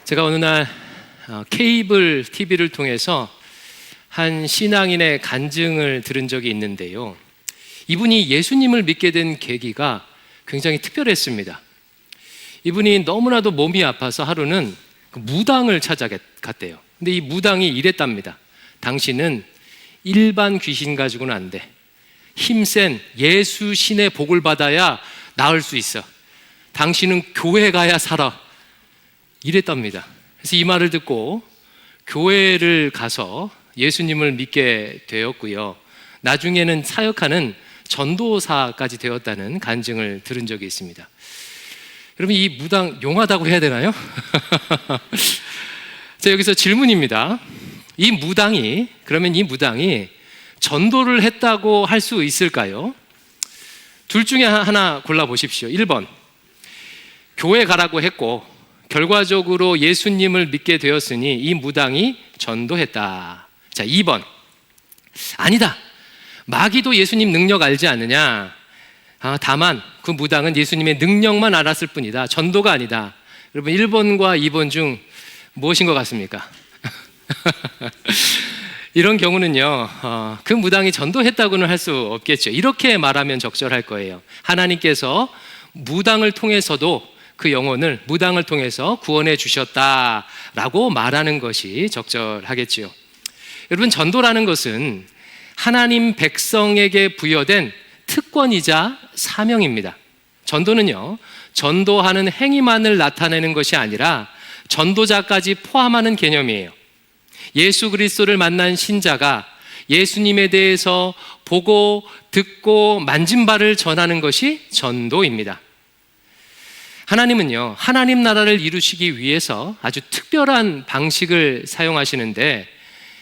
제가 어느 날 케이블 TV를 통해서 한 신앙인의 간증을 들은 적이 있는데요. 이분이 예수님을 믿게 된 계기가 굉장히 특별했습니다. 이분이 너무나도 몸이 아파서 하루는 무당을 찾아갔대요. 근데 이 무당이 이랬답니다. 당신은 일반 귀신 가지고는 안 돼. 힘센 예수 신의 복을 받아야 나을 수 있어. 당신은 교회 가야 살아. 이랬답니다. 그래서 이 말을 듣고 교회를 가서 예수님을 믿게 되었고요. 나중에는 사역하는 전도사까지 되었다는 간증을 들은 적이 있습니다. 여러분, 이 무당 용하다고 해야 되나요? 자, 여기서 질문입니다. 그러면 이 무당이 전도를 했다고 할 수 있을까요? 둘 중에 하나 골라보십시오. 1번, 교회 가라고 했고 결과적으로 예수님을 믿게 되었으니 이 무당이 전도했다. 자, 2번, 아니다, 마귀도 예수님 능력 알지 않느냐? 다만 그 무당은 예수님의 능력만 알았을 뿐이다. 전도가 아니다. 여러분, 1번과 2번 중 무엇인 것 같습니까? 이런 경우는요, 그 무당이 전도했다고는 할 수 없겠죠. 이렇게 말하면 적절할 거예요. 하나님께서 무당을 통해서도 그 영혼을 무당을 통해서 구원해 주셨다라고 말하는 것이 적절하겠지요. 여러분, 전도라는 것은 하나님 백성에게 부여된 특권이자 사명입니다. 전도는요, 전도하는 행위만을 나타내는 것이 아니라 전도자까지 포함하는 개념이에요. 예수 그리스도를 만난 신자가 예수님에 대해서 보고 듣고 만진 바를 전하는 것이 전도입니다. 하나님은요, 하나님 나라를 이루시기 위해서 아주 특별한 방식을 사용하시는데,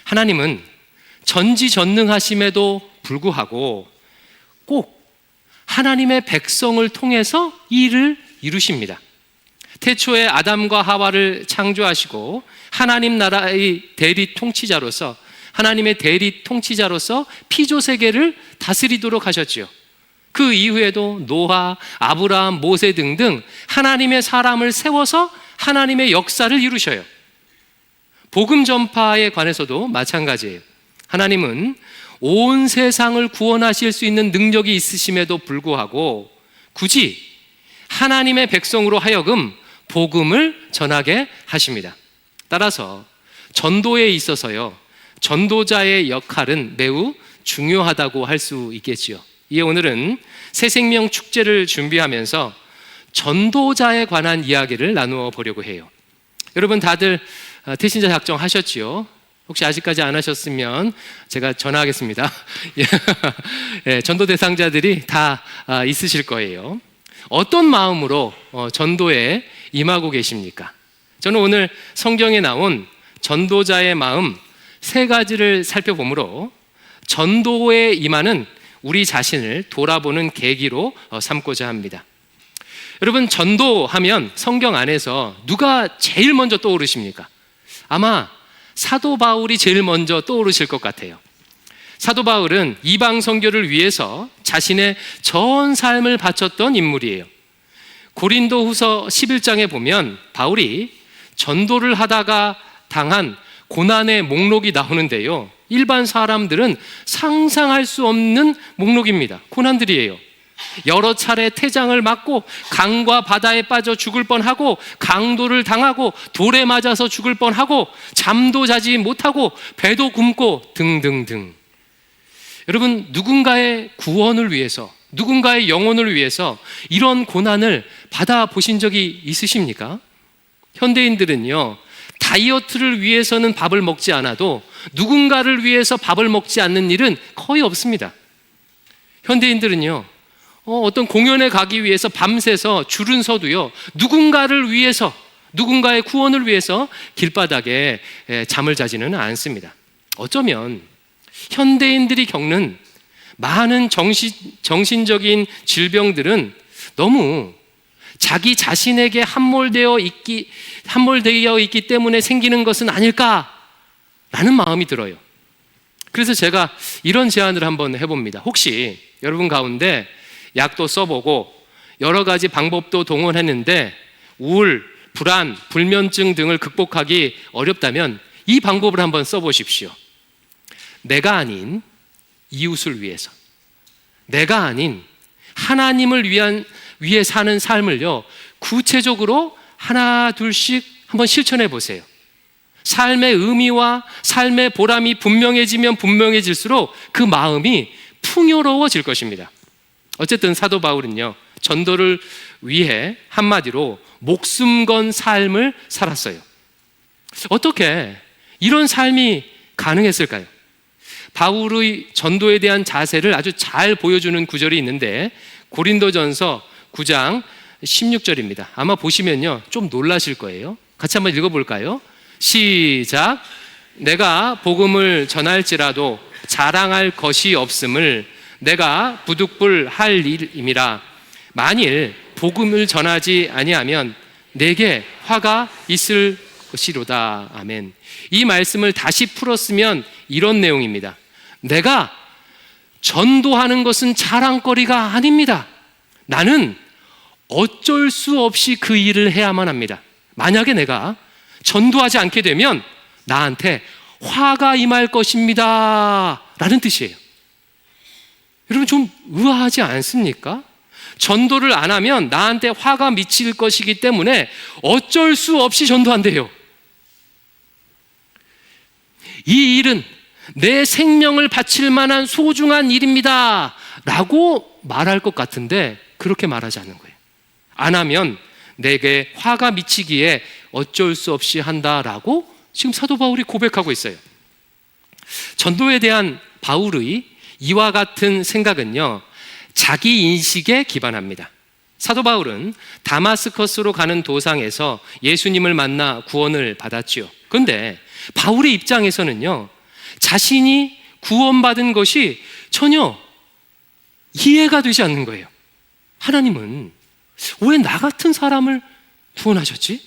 하나님은 전지전능하심에도 불구하고 꼭 하나님의 백성을 통해서 일을 이루십니다. 태초에 아담과 하와를 창조하시고 하나님 나라의 대리 통치자로서, 하나님의 대리 통치자로서 피조세계를 다스리도록 하셨지요. 그 이후에도 노아, 아브라함, 모세 등등 하나님의 사람을 세워서 하나님의 역사를 이루셔요. 복음 전파에 관해서도 마찬가지예요. 하나님은 온 세상을 구원하실 수 있는 능력이 있으심에도 불구하고 굳이 하나님의 백성으로 하여금 복음을 전하게 하십니다. 따라서 전도에 있어서요, 전도자의 역할은 매우 중요하다고 할 수 있겠지요. 이에 오늘은 새생명 축제를 준비하면서 전도자에 관한 이야기를 나누어 보려고 해요. 여러분, 다들 태신자 작정하셨지요? 혹시 아직까지 안 하셨으면 제가 전화하겠습니다. 예, 전도 대상자들이 다 있으실 거예요. 어떤 마음으로 전도에 임하고 계십니까? 저는 오늘 성경에 나온 전도자의 마음 3가지를 살펴보므로 전도에 임하는 우리 자신을 돌아보는 계기로 삼고자 합니다. 여러분, 전도하면 성경 안에서 누가 제일 먼저 떠오르십니까? 아마 사도 바울이 제일 먼저 떠오르실 것 같아요. 사도 바울은 이방 선교를 위해서 자신의 전 삶을 바쳤던 인물이에요. 고린도후서 11장에 보면 바울이 전도를 하다가 당한 고난의 목록이 나오는데요, 일반 사람들은 상상할 수 없는 목록입니다. 고난들이에요. 여러 차례 태장을 맞고 강과 바다에 빠져 죽을 뻔하고 강도를 당하고 돌에 맞아서 죽을 뻔하고 잠도 자지 못하고 배도 굶고 등등등. 여러분, 누군가의 구원을 위해서, 누군가의 영혼을 위해서 이런 고난을 받아보신 적이 있으십니까? 현대인들은요, 다이어트를 위해서는 밥을 먹지 않아도 누군가를 위해서 밥을 먹지 않는 일은 거의 없습니다. 현대인들은요, 어떤 공연에 가기 위해서 밤새서 줄은 서도요, 누군가를 위해서, 누군가의 구원을 위해서 길바닥에 잠을 자지는 않습니다. 어쩌면 현대인들이 겪는 많은 정신적인 질병들은 너무 자기 자신에게 함몰되어 있기 때문에 생기는 것은 아닐까라는 마음이 들어요. 그래서 제가 이런 제안을 한번 해봅니다. 혹시 여러분 가운데 약도 써보고 여러 가지 방법도 동원했는데 우울, 불안, 불면증 등을 극복하기 어렵다면 이 방법을 한번 써보십시오. 내가 아닌 이웃을 위해서, 내가 아닌 하나님을 위해 사는 삶을요, 구체적으로 하나 둘씩 한번 실천해 보세요. 삶의 의미와 삶의 보람이 분명해지면 분명해질수록 그 마음이 풍요로워질 것입니다. 어쨌든 사도 바울은요, 전도를 위해 한마디로 목숨 건 삶을 살았어요. 어떻게 이런 삶이 가능했을까요? 바울의 전도에 대한 자세를 아주 잘 보여주는 구절이 있는데 고린도전서 9장 16절입니다. 아마 보시면요 좀 놀라실 거예요. 같이 한번 읽어볼까요? 시작. 내가 복음을 전할지라도 자랑할 것이 없음을 내가 부득불할 일임이라. 만일 복음을 전하지 아니하면 내게 화가 있을 것이로다. 아멘. 이 말씀을 다시 풀었으면 이런 내용입니다. 내가 전도하는 것은 자랑거리가 아닙니다. 나는 어쩔 수 없이 그 일을 해야만 합니다. 만약에 내가 전도하지 않게 되면 나한테 화가 임할 것입니다 라는 뜻이에요. 여러분 좀 의아하지 않습니까? 전도를 안 하면 나한테 화가 미칠 것이기 때문에 어쩔 수 없이 전도한대요. 이 일은 내 생명을 바칠 만한 소중한 일입니다 라고 말할 것 같은데 그렇게 말하지 않는 거예요. 안 하면 내게 화가 미치기에 어쩔 수 없이 한다라고 지금 사도 바울이 고백하고 있어요. 전도에 대한 바울의 이와 같은 생각은요, 자기 인식에 기반합니다. 사도 바울은 다마스커스로 가는 도상에서 예수님을 만나 구원을 받았지요. 그런데 바울의 입장에서는요, 자신이 구원받은 것이 전혀 이해가 되지 않는 거예요. 하나님은 왜 나 같은 사람을 구원하셨지?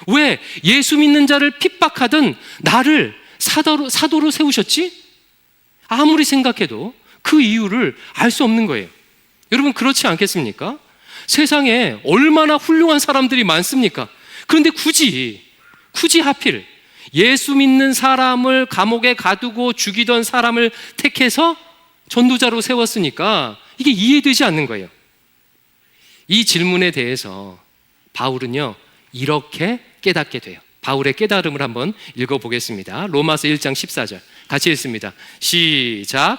왜 예수 믿는 자를 핍박하던 나를 사도로 세우셨지? 아무리 생각해도 그 이유를 알 수 없는 거예요. 여러분 그렇지 않겠습니까? 세상에 얼마나 훌륭한 사람들이 많습니까? 그런데 굳이 하필 예수 믿는 사람을 감옥에 가두고 죽이던 사람을 택해서 전도자로 세웠으니까 이게 이해되지 않는 거예요. 이 질문에 대해서 바울은요 이렇게 깨닫게 돼요. 바울의 깨달음을 한번 읽어보겠습니다. 로마서 1장 14절 같이 읽습니다. 시작.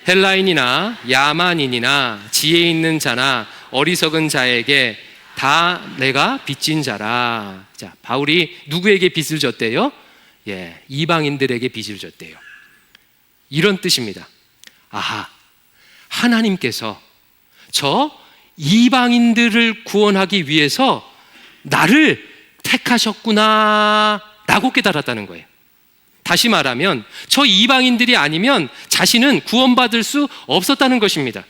헬라인이나 야만인이나 지혜 있는 자나 어리석은 자에게 다 내가 빚진 자라. 자, 바울이 누구에게 빚을 졌대요? 이방인들에게 빚을 졌대요. 이런 뜻입니다. 아하, 하나님께서 저 이방인들을 구원하기 위해서 나를 택하셨구나 라고 깨달았다는 거예요. 다시 말하면 저 이방인들이 아니면 자신은 구원받을 수 없었다는 것입니다.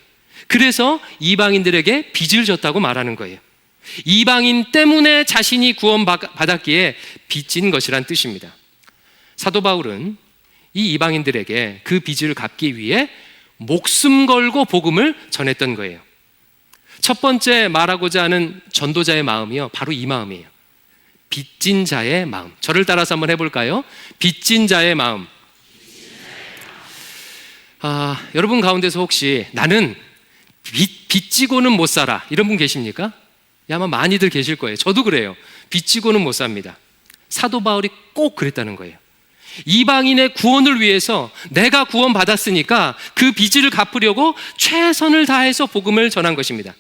그래서 이방인들에게 빚을 졌다고 말하는 거예요. 이방인 때문에 자신이 구원받았기에 빚진 것이란 뜻입니다. 사도 바울은 이 이방인들에게 그 빚을 갚기 위해 목숨 걸고 복음을 전했던 거예요. 첫 번째 말하고자 하는 전도자의 마음이요, 바로 이 마음이에요. 빚진 자의 마음. 저를 따라서 한번 해볼까요? 빚진 자의 마음. 여러분 가운데서 혹시 나는 빚지고는 못 살아 이런 분 계십니까? 아마 많이들 계실 거예요. 저도 그래요. 빚지고는 못 삽니다. 사도 바울이 꼭 그랬다는 거예요. 이방인의 구원을 위해서 내가 구원받았으니까 그 빚을 갚으려고 최선을 다해서 복음을 전한 것입니다.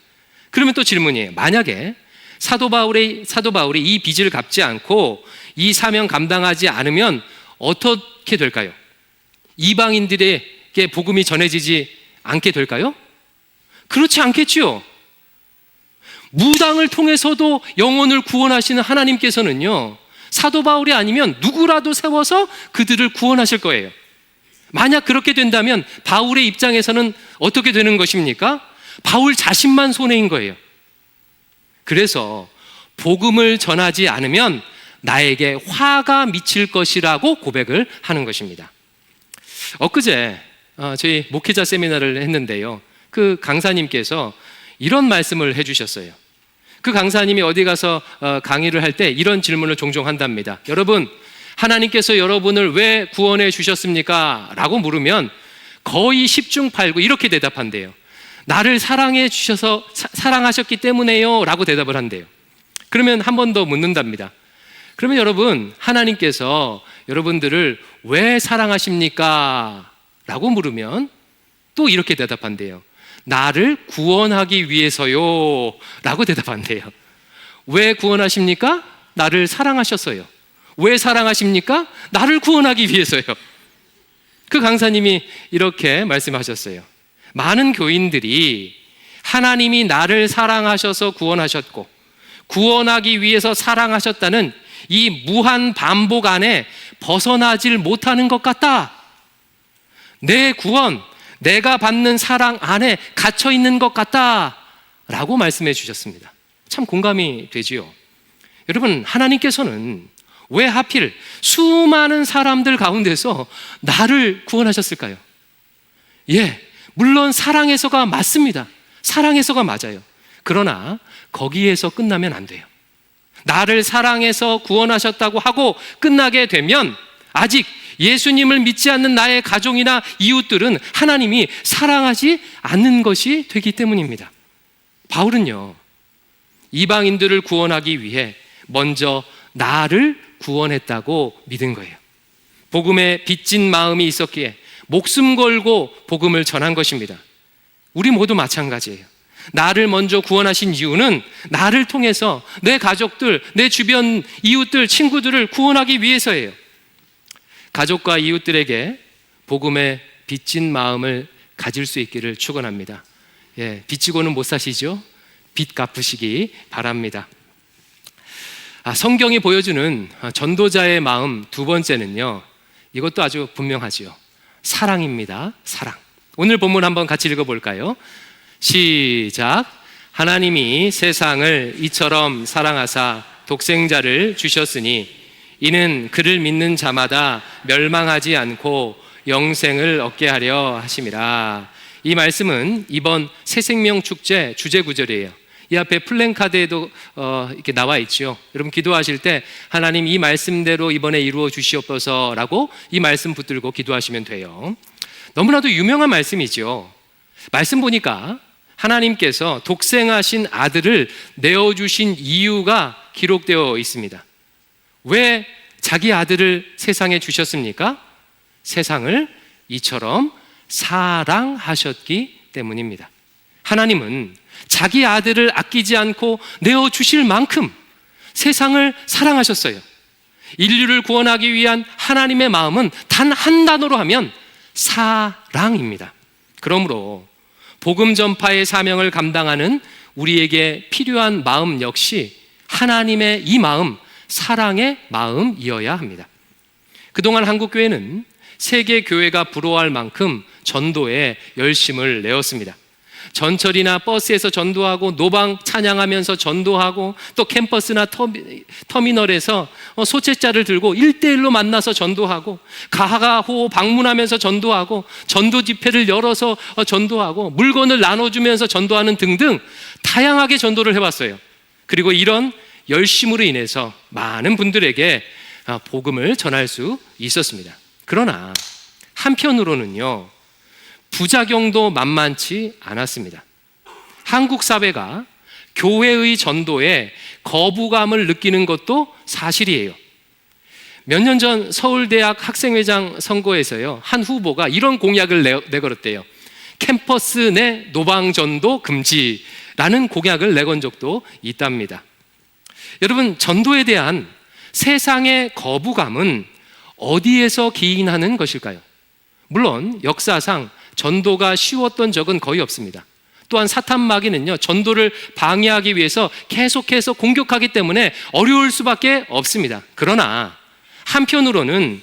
그러면 또 질문이에요. 만약에 사도 바울이 이 빚을 갚지 않고 이 사명 감당하지 않으면 어떻게 될까요? 이방인들에게 복음이 전해지지 않게 될까요? 그렇지 않겠지요. 무당을 통해서도 영혼을 구원하시는 하나님께서는요, 사도 바울이 아니면 누구라도 세워서 그들을 구원하실 거예요. 만약 그렇게 된다면 바울의 입장에서는 어떻게 되는 것입니까? 바울 자신만 손해인 거예요. 그래서 복음을 전하지 않으면 나에게 화가 미칠 것이라고 고백을 하는 것입니다. 엊그제 저희 목회자 세미나를 했는데요, 그 강사님께서 이런 말씀을 해주셨어요. 그 강사님이 어디 가서 강의를 할 때 이런 질문을 종종 한답니다. 여러분, 하나님께서 여러분을 왜 구원해 주셨습니까? 라고 물으면 거의 10중 8구 이렇게 대답한대요. 나를 사랑해 주셔서 사랑하셨기 때문에요 라고 대답을 한대요. 그러면 한 번 더 묻는답니다. 그러면 여러분, 하나님께서 여러분들을 왜 사랑하십니까? 라고 물으면 또 이렇게 대답한대요. 나를 구원하기 위해서요 라고 대답한대요. 왜 구원하십니까? 나를 사랑하셨어요. 왜 사랑하십니까? 나를 구원하기 위해서요. 그 강사님이 이렇게 말씀하셨어요. 많은 교인들이 하나님이 나를 사랑하셔서 구원하셨고 구원하기 위해서 사랑하셨다는 이 무한 반복 안에 벗어나질 못하는 것 같다. 내 구원, 내가 받는 사랑 안에 갇혀 있는 것 같다 라고 말씀해 주셨습니다. 참 공감이 되지요. 여러분, 하나님께서는 왜 하필 수많은 사람들 가운데서 나를 구원하셨을까요? 예, 물론 사랑해서가 맞습니다. 사랑해서가 맞아요. 그러나 거기에서 끝나면 안 돼요. 나를 사랑해서 구원하셨다고 하고 끝나게 되면 아직 예수님을 믿지 않는 나의 가족이나 이웃들은 하나님이 사랑하지 않는 것이 되기 때문입니다. 바울은요, 이방인들을 구원하기 위해 먼저 나를 구원했다고 믿은 거예요. 복음에 빚진 마음이 있었기에 목숨 걸고 복음을 전한 것입니다. 우리 모두 마찬가지예요. 나를 먼저 구원하신 이유는 나를 통해서 내 가족들, 내 주변 이웃들, 친구들을 구원하기 위해서예요. 가족과 이웃들에게 복음에 빚진 마음을 가질 수 있기를 축원합니다. 예, 빚지고는 못 사시죠? 빚 갚으시기 바랍니다. 성경이 보여주는 전도자의 마음 두 번째는요, 이것도 아주 분명하지요. 사랑입니다. 사랑. 오늘 본문 한번 같이 읽어볼까요? 시작. 하나님이 세상을 이처럼 사랑하사 독생자를 주셨으니 이는 그를 믿는 자마다 멸망하지 않고 영생을 얻게 하려 하심이라. 이 말씀은 이번 새생명 축제 주제 구절이에요. 이 앞에 플랜카드에도 이렇게 나와 있죠. 여러분 기도하실 때 하나님 이 말씀대로 이번에 이루어 주시옵소서라고 이 말씀 붙들고 기도하시면 돼요. 너무나도 유명한 말씀이죠. 말씀 보니까 하나님께서 독생하신 아들을 내어주신 이유가 기록되어 있습니다. 왜 자기 아들을 세상에 주셨습니까? 세상을 이처럼 사랑하셨기 때문입니다. 하나님은 자기 아들을 아끼지 않고 내어주실 만큼 세상을 사랑하셨어요. 인류를 구원하기 위한 하나님의 마음은 단 한 단어로 하면 사랑입니다. 그러므로 복음 전파의 사명을 감당하는 우리에게 필요한 마음 역시 하나님의 이 마음, 사랑의 마음이어야 합니다. 그동안 한국교회는 세계 교회가 부러워할 만큼 전도에 열심을 내었습니다. 전철이나 버스에서 전도하고 노방 찬양하면서 전도하고 또 캠퍼스나 터미널에서 소책자를 들고 1대1로 만나서 전도하고 가가호 방문하면서 전도하고 전도 집회를 열어서 전도하고 물건을 나눠주면서 전도하는 등등 다양하게 전도를 해왔어요. 그리고 이런 열심으로 인해서 많은 분들에게 복음을 전할 수 있었습니다. 그러나 한편으로는요, 부작용도 만만치 않았습니다. 한국 사회가 교회의 전도에 거부감을 느끼는 것도 사실이에요. 몇 년 전 서울대학 학생회장 선거에서요, 한 후보가 이런 공약을 내걸었대요. 캠퍼스 내 노방전도 금지라는 공약을 내건 적도 있답니다. 여러분, 전도에 대한 세상의 거부감은 어디에서 기인하는 것일까요? 물론 역사상 전도가 쉬웠던 적은 거의 없습니다. 또한 사탄 마귀는요, 전도를 방해하기 위해서 계속해서 공격하기 때문에 어려울 수밖에 없습니다. 그러나 한편으로는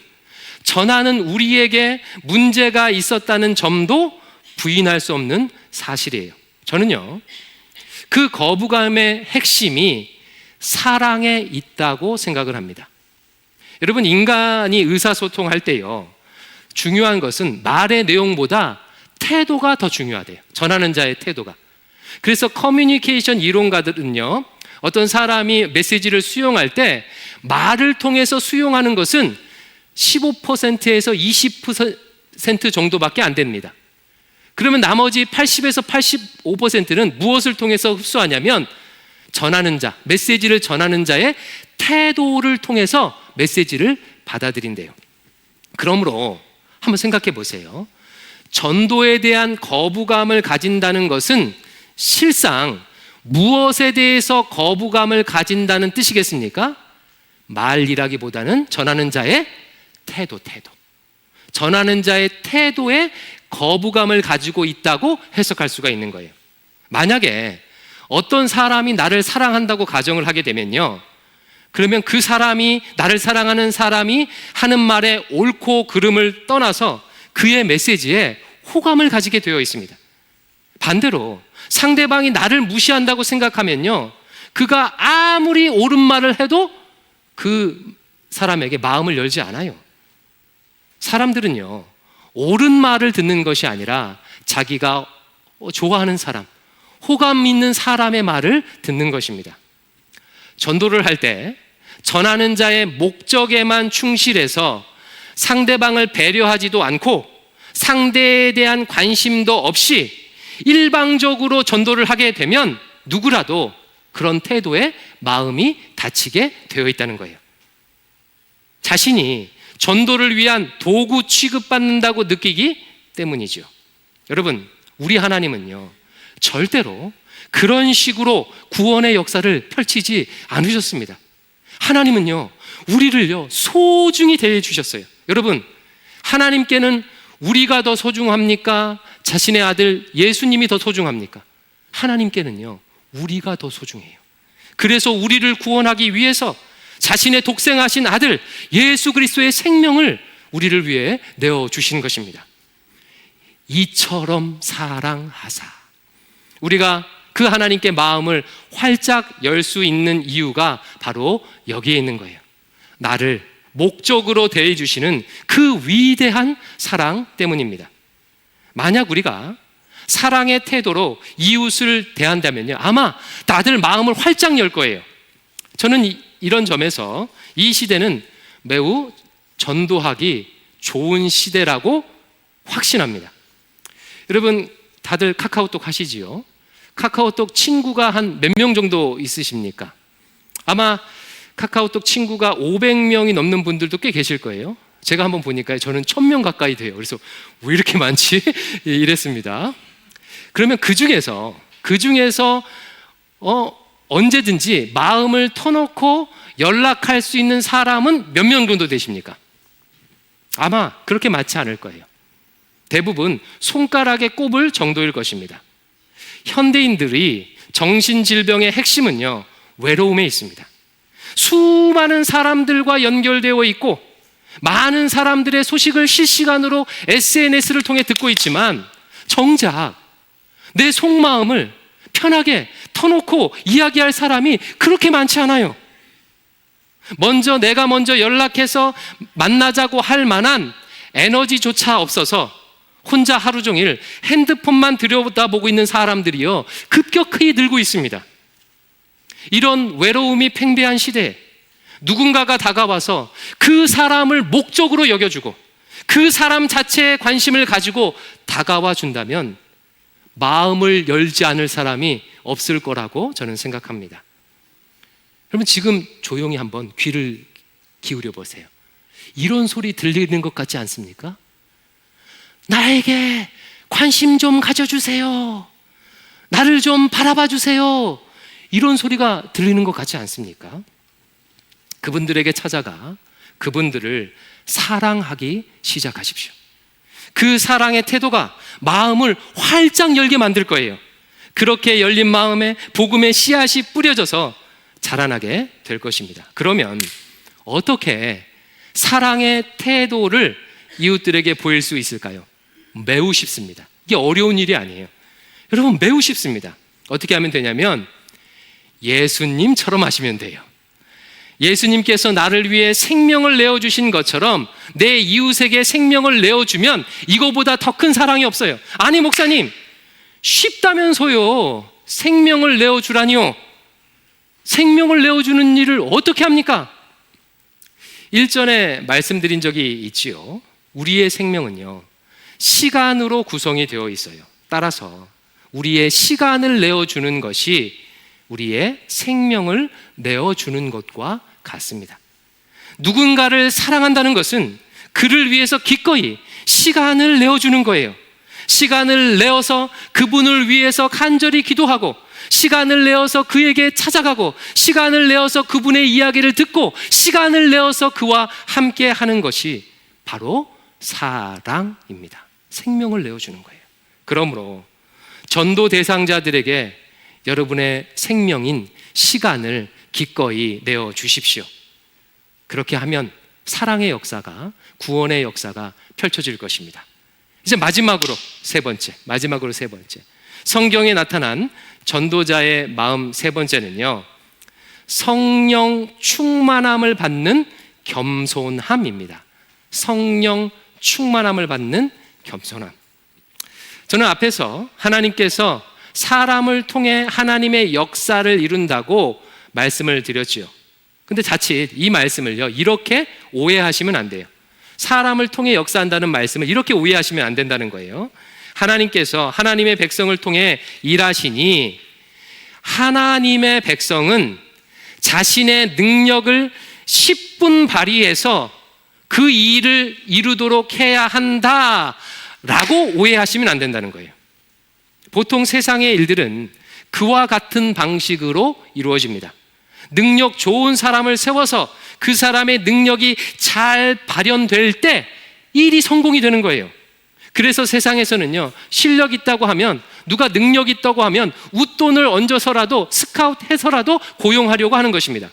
전하는 우리에게 문제가 있었다는 점도 부인할 수 없는 사실이에요. 저는요, 그 거부감의 핵심이 사랑에 있다고 생각을 합니다. 여러분, 인간이 의사소통할 때요, 중요한 것은 말의 내용보다 태도가 더 중요하대요. 전하는 자의 태도가. 그래서 커뮤니케이션 이론가들은요, 어떤 사람이 메시지를 수용할 때 말을 통해서 수용하는 것은 15%에서 20% 정도밖에 안 됩니다. 그러면 나머지 80에서 85%는 무엇을 통해서 흡수하냐면 전하는 자, 메시지를 전하는 자의 태도를 통해서 메시지를 받아들인대요. 그러므로 한번 생각해 보세요. 전도에 대한 거부감을 가진다는 것은 실상 무엇에 대해서 거부감을 가진다는 뜻이겠습니까? 말이라기보다는 전하는 자의 태도. 전하는 자의 태도에 거부감을 가지고 있다고 해석할 수가 있는 거예요. 만약에 어떤 사람이 나를 사랑한다고 가정을 하게 되면요, 그러면 그 사람이, 나를 사랑하는 사람이 하는 말에 옳고 그름을 떠나서 그의 메시지에 호감을 가지게 되어 있습니다. 반대로 상대방이 나를 무시한다고 생각하면요, 그가 아무리 옳은 말을 해도 그 사람에게 마음을 열지 않아요. 사람들은요, 옳은 말을 듣는 것이 아니라 자기가 좋아하는 사람, 호감 있는 사람의 말을 듣는 것입니다. 전도를 할 때 전하는 자의 목적에만 충실해서 상대방을 배려하지도 않고 상대에 대한 관심도 없이 일방적으로 전도를 하게 되면 누구라도 그런 태도에 마음이 다치게 되어 있다는 거예요. 자신이 전도를 위한 도구 취급받는다고 느끼기 때문이죠. 여러분, 우리 하나님은요, 절대로 그런 식으로 구원의 역사를 펼치지 않으셨습니다. 하나님은요, 우리를요, 소중히 대해 주셨어요. 여러분, 하나님께는 우리가 더 소중합니까? 자신의 아들 예수님이 더 소중합니까? 하나님께는요, 우리가 더 소중해요. 그래서 우리를 구원하기 위해서 자신의 독생하신 아들 예수 그리스도의 생명을 우리를 위해 내어주신 것입니다. 이처럼 사랑하사. 우리가 그 하나님께 마음을 활짝 열 수 있는 이유가 바로 여기에 있는 거예요. 나를 목적으로 대해주시는 그 위대한 사랑 때문입니다. 만약 우리가 사랑의 태도로 이웃을 대한다면요, 아마 다들 마음을 활짝 열 거예요. 저는 이런 점에서 이 시대는 매우 전도하기 좋은 시대라고 확신합니다. 여러분, 다들 카카오톡 하시지요? 카카오톡 친구가 한 몇 명 정도 있으십니까? 아마 카카오톡 친구가 500명이 넘는 분들도 꽤 계실 거예요. 제가 한번 보니까 저는 1000명 가까이 돼요. 그래서 왜 이렇게 많지? 이랬습니다. 그러면 그 중에서 언제든지 마음을 터놓고 연락할 수 있는 사람은 몇 명 정도 되십니까? 아마 그렇게 많지 않을 거예요. 대부분 손가락에 꼽을 정도일 것입니다. 현대인들이 정신질병의 핵심은요, 외로움에 있습니다. 수많은 사람들과 연결되어 있고 많은 사람들의 소식을 실시간으로 SNS를 통해 듣고 있지만 정작 내 속마음을 편하게 터놓고 이야기할 사람이 그렇게 많지 않아요. 내가 먼저 연락해서 만나자고 할 만한 에너지조차 없어서 혼자 하루 종일 핸드폰만 들여다보고 있는 사람들이요, 급격히 늘고 있습니다. 이런 외로움이 팽배한 시대에 누군가가 다가와서 그 사람을 목적으로 여겨주고 그 사람 자체에 관심을 가지고 다가와 준다면 마음을 열지 않을 사람이 없을 거라고 저는 생각합니다. 여러분, 지금 조용히 한번 귀를 기울여 보세요. 이런 소리 들리는 것 같지 않습니까? 나에게 관심 좀 가져주세요. 나를 좀 바라봐 주세요. 이런 소리가 들리는 것 같지 않습니까? 그분들에게 찾아가 그분들을 사랑하기 시작하십시오. 그 사랑의 태도가 마음을 활짝 열게 만들 거예요. 그렇게 열린 마음에 복음의 씨앗이 뿌려져서 자라나게 될 것입니다. 그러면 어떻게 사랑의 태도를 이웃들에게 보일 수 있을까요? 매우 쉽습니다. 이게 어려운 일이 아니에요. 여러분, 매우 쉽습니다. 어떻게 하면 되냐면 예수님처럼 하시면 돼요. 예수님께서 나를 위해 생명을 내어주신 것처럼 내 이웃에게 생명을 내어주면 이거보다 더 큰 사랑이 없어요. 아니, 목사님, 쉽다면서요. 생명을 내어주라니요. 생명을 내어주는 일을 어떻게 합니까? 일전에 말씀드린 적이 있지요. 우리의 생명은요, 시간으로 구성이 되어 있어요. 따라서 우리의 시간을 내어주는 것이 우리의 생명을 내어주는 것과 같습니다. 누군가를 사랑한다는 것은 그를 위해서 기꺼이 시간을 내어주는 거예요. 시간을 내어서 그분을 위해서 간절히 기도하고, 시간을 내어서 그에게 찾아가고, 시간을 내어서 그분의 이야기를 듣고, 시간을 내어서 그와 함께 하는 것이 바로 사랑입니다. 생명을 내어주는 거예요. 그러므로 전도 대상자들에게 여러분의 생명인 시간을 기꺼이 내어주십시오. 그렇게 하면 사랑의 역사가, 구원의 역사가 펼쳐질 것입니다. 이제 마지막으로 세 번째. 성경에 나타난 전도자의 마음 세 번째는요, 성령 충만함을 받는 겸손함입니다. 성령 충만함을 받는 겸손함. 저는 앞에서 하나님께서 사람을 통해 하나님의 역사를 이룬다고 말씀을 드렸지요. 근데 자칫 이 말씀을요, 이렇게 오해하시면 안 돼요. 사람을 통해 역사한다는 말씀을 이렇게 오해하시면 안 된다는 거예요. 하나님께서 하나님의 백성을 통해 일하시니, 하나님의 백성은 자신의 능력을 10분 발휘해서 그 일을 이루도록 해야 한다라고 오해하시면 안 된다는 거예요. 보통 세상의 일들은 그와 같은 방식으로 이루어집니다. 능력 좋은 사람을 세워서 그 사람의 능력이 잘 발현될 때 일이 성공이 되는 거예요. 그래서 세상에서는요, 실력 있다고 하면, 누가 능력 있다고 하면 웃돈을 얹어서라도, 스카웃해서라도 고용하려고 하는 것입니다.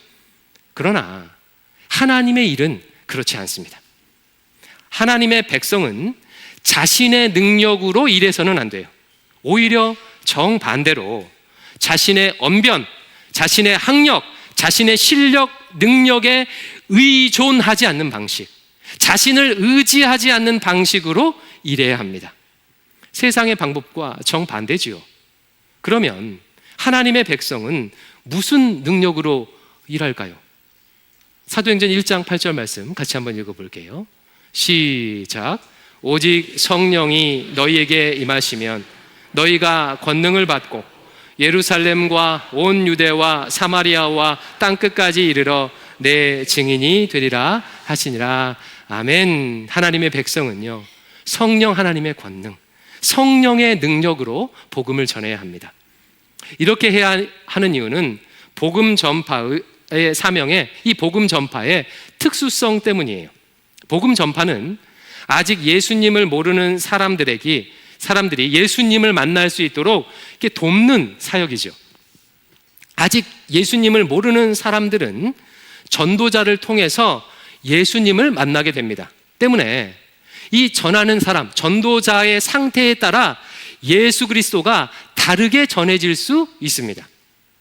그러나 하나님의 일은 그렇지 않습니다. 하나님의 백성은 자신의 능력으로 일해서는 안 돼요. 오히려 정반대로 자신의 언변, 자신의 학력, 자신의 실력, 능력에 의존하지 않는 방식, 자신을 의지하지 않는 방식으로 일해야 합니다. 세상의 방법과 정반대지요. 그러면 하나님의 백성은 무슨 능력으로 일할까요? 사도행전 1장 8절 말씀 같이 한번 읽어볼게요. 시작. 오직 성령이 너희에게 임하시면 너희가 권능을 받고 예루살렘과 온 유대와 사마리아와 땅끝까지 이르러 내 증인이 되리라 하시니라. 아멘. 하나님의 백성은요, 성령 하나님의 권능, 성령의 능력으로 복음을 전해야 합니다. 이렇게 해야 하는 이유는 복음 전파의 사명의, 이 복음 전파의 특수성 때문이에요. 복음 전파는 아직 예수님을 모르는 사람들이 예수님을 만날 수 있도록 이렇게 돕는 사역이죠. 아직 예수님을 모르는 사람들은 전도자를 통해서 예수님을 만나게 됩니다. 때문에 이 전하는 사람, 전도자의 상태에 따라 예수 그리스도가 다르게 전해질 수 있습니다.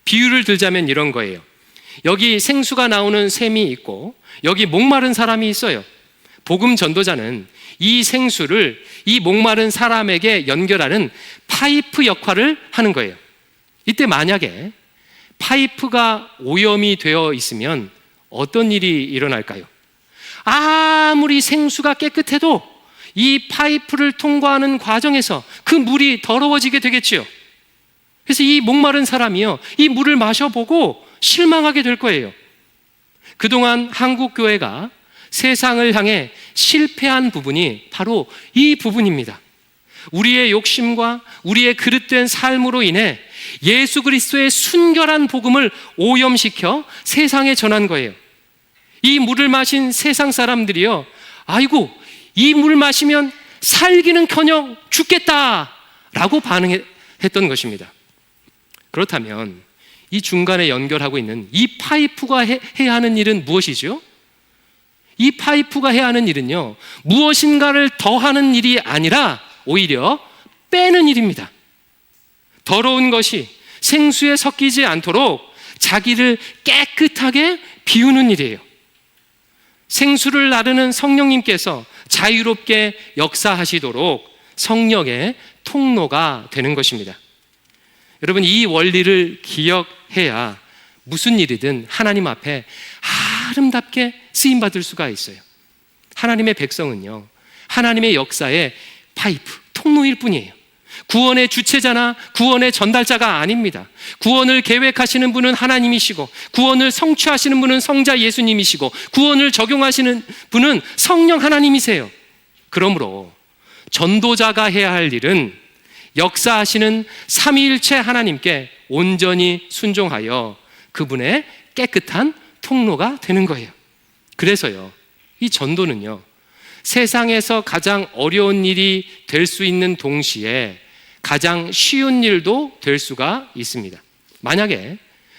비유를 들자면 이런 거예요. 여기 생수가 나오는 샘이 있고 여기 목마른 사람이 있어요. 복음 전도자는 이 생수를 이 목마른 사람에게 연결하는 파이프 역할을 하는 거예요. 이때 만약에 파이프가 오염이 되어 있으면 어떤 일이 일어날까요? 아무리 생수가 깨끗해도 이 파이프를 통과하는 과정에서 그 물이 더러워지게 되겠지요. 그래서 이 목마른 사람이요, 이 물을 마셔보고 실망하게 될 거예요. 그동안 한국 교회가 세상을 향해 실패한 부분이 바로 이 부분입니다. 우리의 욕심과 우리의 그릇된 삶으로 인해 예수 그리스도의 순결한 복음을 오염시켜 세상에 전한 거예요. 이 물을 마신 세상 사람들이요, 아이고 이 물 마시면 살기는커녕 죽겠다라고 반응했던 것입니다. 그렇다면 이 중간에 연결하고 있는 이 파이프가 해야 하는 일은 무엇이죠? 이 파이프가 해야 하는 일은요, 무엇인가를 더하는 일이 아니라 오히려 빼는 일입니다. 더러운 것이 생수에 섞이지 않도록 자기를 깨끗하게 비우는 일이에요. 생수를 나르는 성령님께서 자유롭게 역사하시도록 성령의 통로가 되는 것입니다. 여러분, 이 원리를 기억해야 무슨 일이든 하나님 앞에 아름답게 쓰임받을 수가 있어요. 하나님의 백성은요, 하나님의 역사의 파이프, 통로일 뿐이에요. 구원의 주체자나 구원의 전달자가 아닙니다. 구원을 계획하시는 분은 하나님이시고, 구원을 성취하시는 분은 성자 예수님이시고, 구원을 적용하시는 분은 성령 하나님이세요. 그러므로 전도자가 해야 할 일은 역사하시는 삼위일체 하나님께 온전히 순종하여 그분의 깨끗한 통로가 되는 거예요. 그래서요, 이 전도는요, 세상에서 가장 어려운 일이 될 수 있는 동시에 가장 쉬운 일도 될 수가 있습니다. 만약에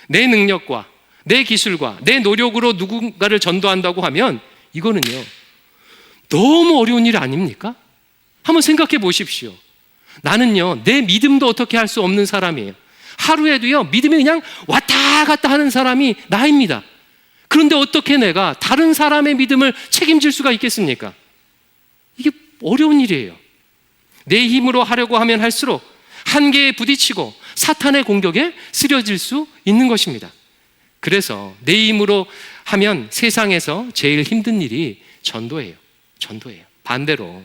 내 능력과 내 기술과 내 노력으로 누군가를 전도한다고 하면 이거는요, 너무 어려운 일 아닙니까? 한번 생각해 보십시오. 나는요, 내 믿음도 어떻게 할 수 없는 사람이에요. 하루에도요, 믿음이 그냥 왔다 갔다 하는 사람이 나입니다. 그런데 어떻게 내가 다른 사람의 믿음을 책임질 수가 있겠습니까? 이게 어려운 일이에요. 내 힘으로 하려고 하면 할수록 한계에 부딪히고 사탄의 공격에 쓰러질 수 있는 것입니다. 그래서 내 힘으로 하면 세상에서 제일 힘든 일이 전도예요. 전도예요. 반대로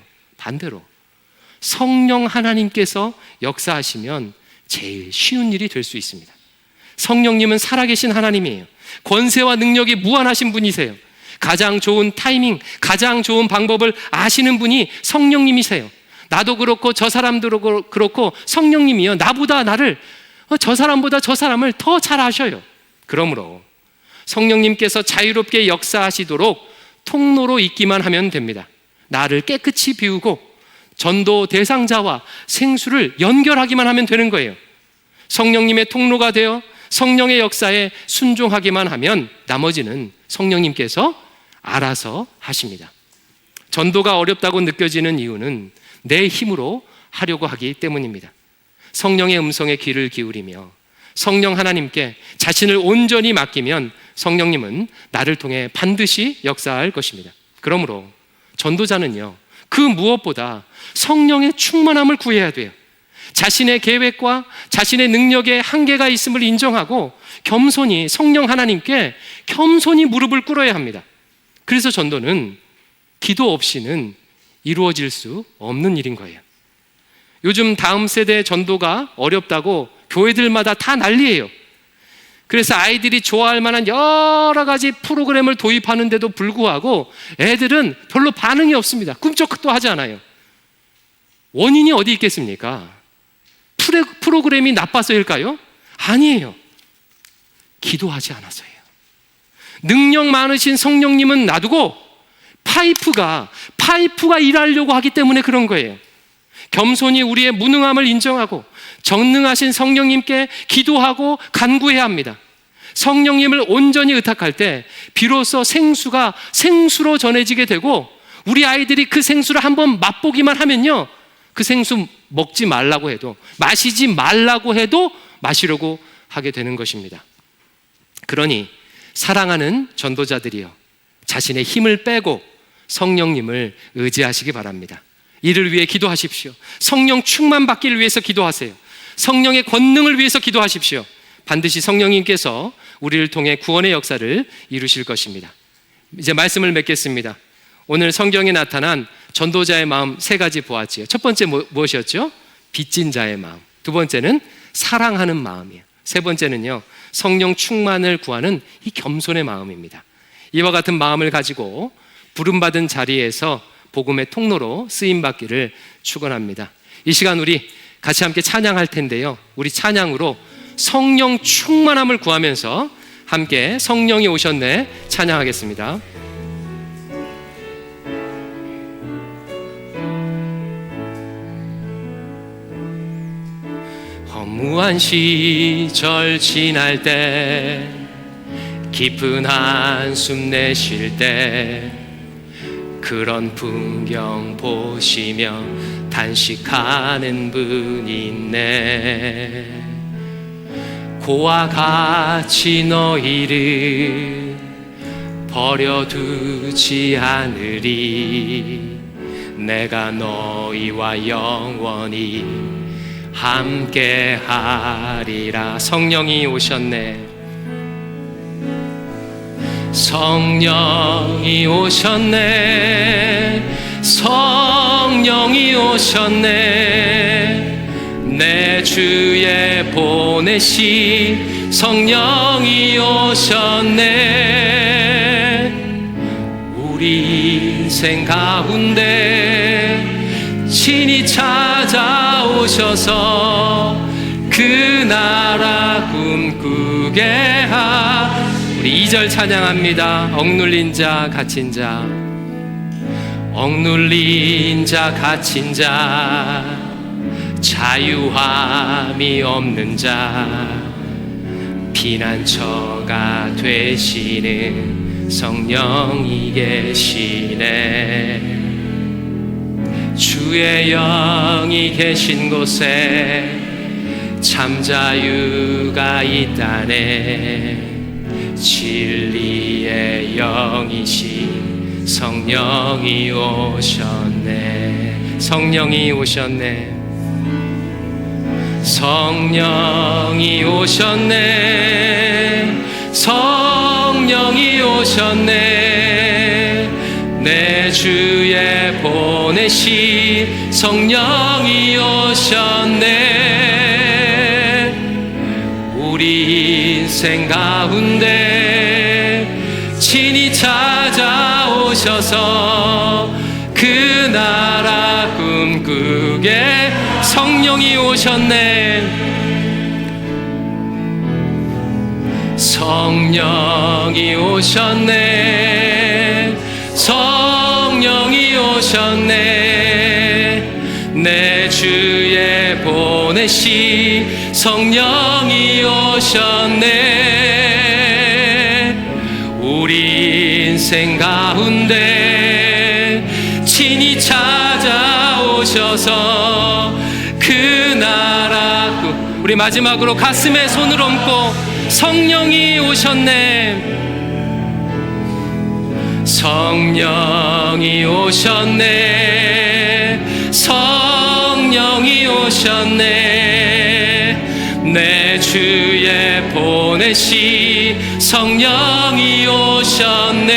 성령 하나님께서 역사하시면 제일 쉬운 일이 될 수 있습니다. 성령님은 살아계신 하나님이에요. 권세와 능력이 무한하신 분이세요. 가장 좋은 타이밍, 가장 좋은 방법을 아시는 분이 성령님이세요. 나도 그렇고 저 사람도 그렇고 성령님이요, 나보다 나를, 저 사람보다 저 사람을 더 잘 아셔요. 그러므로 성령님께서 자유롭게 역사하시도록 통로로 있기만 하면 됩니다. 나를 깨끗이 비우고 전도 대상자와 생수를 연결하기만 하면 되는 거예요. 성령님의 통로가 되어 성령의 역사에 순종하기만 하면 나머지는 성령님께서 알아서 하십니다. 전도가 어렵다고 느껴지는 이유는 내 힘으로 하려고 하기 때문입니다. 성령의 음성에 귀를 기울이며 성령 하나님께 자신을 온전히 맡기면 성령님은 나를 통해 반드시 역사할 것입니다. 그러므로 전도자는요, 그 무엇보다 성령의 충만함을 구해야 돼요. 자신의 계획과 자신의 능력에 한계가 있음을 인정하고 겸손히 성령 하나님께 겸손히 무릎을 꿇어야 합니다. 그래서 전도는 기도 없이는 이루어질 수 없는 일인 거예요. 요즘 다음 세대 전도가 어렵다고 교회들마다 다 난리예요. 그래서 아이들이 좋아할 만한 여러 가지 프로그램을 도입하는데도 불구하고 애들은 별로 반응이 없습니다. 꿈쩍도 하지 않아요. 원인이 어디 있겠습니까? 프로그램이 나빠서일까요? 아니에요. 기도하지 않아서예요. 능력 많으신 성령님은 놔두고 파이프가 일하려고 하기 때문에 그런 거예요. 겸손히 우리의 무능함을 인정하고 전능하신 성령님께 기도하고 간구해야 합니다. 성령님을 온전히 의탁할 때 비로소 생수가 생수로 전해지게 되고, 우리 아이들이 그 생수를 한번 맛보기만 하면요, 그 생수 먹지 말라고 해도, 마시지 말라고 해도 마시려고 하게 되는 것입니다. 그러니 사랑하는 전도자들이여, 자신의 힘을 빼고 성령님을 의지하시기 바랍니다. 이를 위해 기도하십시오. 성령 충만 받기를 위해서 기도하세요. 성령의 권능을 위해서 기도하십시오. 반드시 성령님께서 우리를 통해 구원의 역사를 이루실 것입니다. 이제 말씀을 맺겠습니다. 오늘 성경에 나타난 전도자의 마음 세 가지 보았지요. 첫 번째 무엇이었죠? 빚진 자의 마음. 두 번째는 사랑하는 마음이에요. 세 번째는요, 성령 충만을 구하는 이 겸손의 마음입니다. 이와 같은 마음을 가지고 부름받은 자리에서 복음의 통로로 쓰임받기를 축원합니다. 이 시간 우리 같이 함께 찬양할 텐데요, 우리 찬양으로 성령 충만함을 구하면서 함께 성령이 오셨네 찬양하겠습니다. 허무한 시절 지날 때, 깊은 한숨 내쉴 때, 그런 풍경 보시며 단식하는 분이 있네. 고와 같이 너희를 버려두지 않으리. 내가 너희와 영원히 함께 하리라. 성령이 오셨네. 성령이 오셨네. 성령이 오셨네. 내 주에 보내신 성령이 오셨네. 우리 인생 가운데 친히 찾아오셔서 그 나라 꿈꾸게 우리 2절 찬양합니다. 억눌린 자 갇힌 자, 억눌린 자 갇힌 자, 자유함이 없는 자, 피난처가 되시는 성령이 계시네. 주의 영이 계신 곳에 참 자유가 있다네. 진리의 영이신 성령이 오셨네. 성령이 오셨네. 성령이 오셨네. 성령이 오셨네. 내 주에 보내신 성령이 오셨네. 우리 인생 가운데 친히 찾아오셔서 그 나라 꿈꾸게 성령이 오셨네. 성령이 오셨네. 성령이 오셨네. 내 주에 보내신 성령이 오셨네. 우리 인생 가운데 친히 찾아오셔서 그 나라 우리 마지막으로 가슴에 손을 얹고 성령이 오셨네. 성령이 오셨네. 성령이 오셨네. 내 주에 보내신 성령이 오셨네.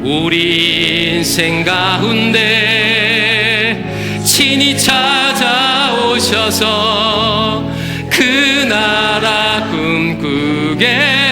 우리 인생 가운데 친히 찾아오셔서 그 나라 꿈꾸게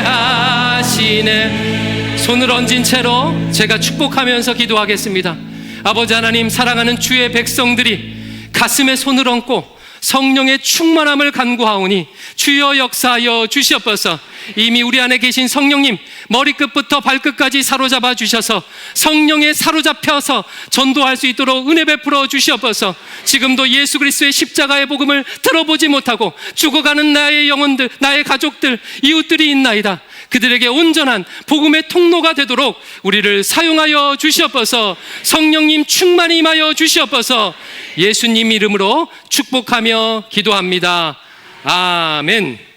하시네. 손을 얹은 채로 제가 축복하면서 기도하겠습니다. 아버지 하나님, 사랑하는 주의 백성들이 가슴에 손을 얹고 성령의 충만함을 간구하오니 주여 역사하여 주시옵소서. 이미 우리 안에 계신 성령님 머리끝부터 발끝까지 사로잡아 주셔서 성령에 사로잡혀서 전도할 수 있도록 은혜 베풀어 주시옵소서. 지금도 예수 그리스도의 십자가의 복음을 들어보지 못하고 죽어가는 나의 영혼들, 나의 가족들, 이웃들이 있나이다. 그들에게 온전한 복음의 통로가 되도록 우리를 사용하여 주시옵소서. 성령님 충만히 임하여 주시옵소서. 예수님 이름으로 축복하며 기도합니다. 아멘.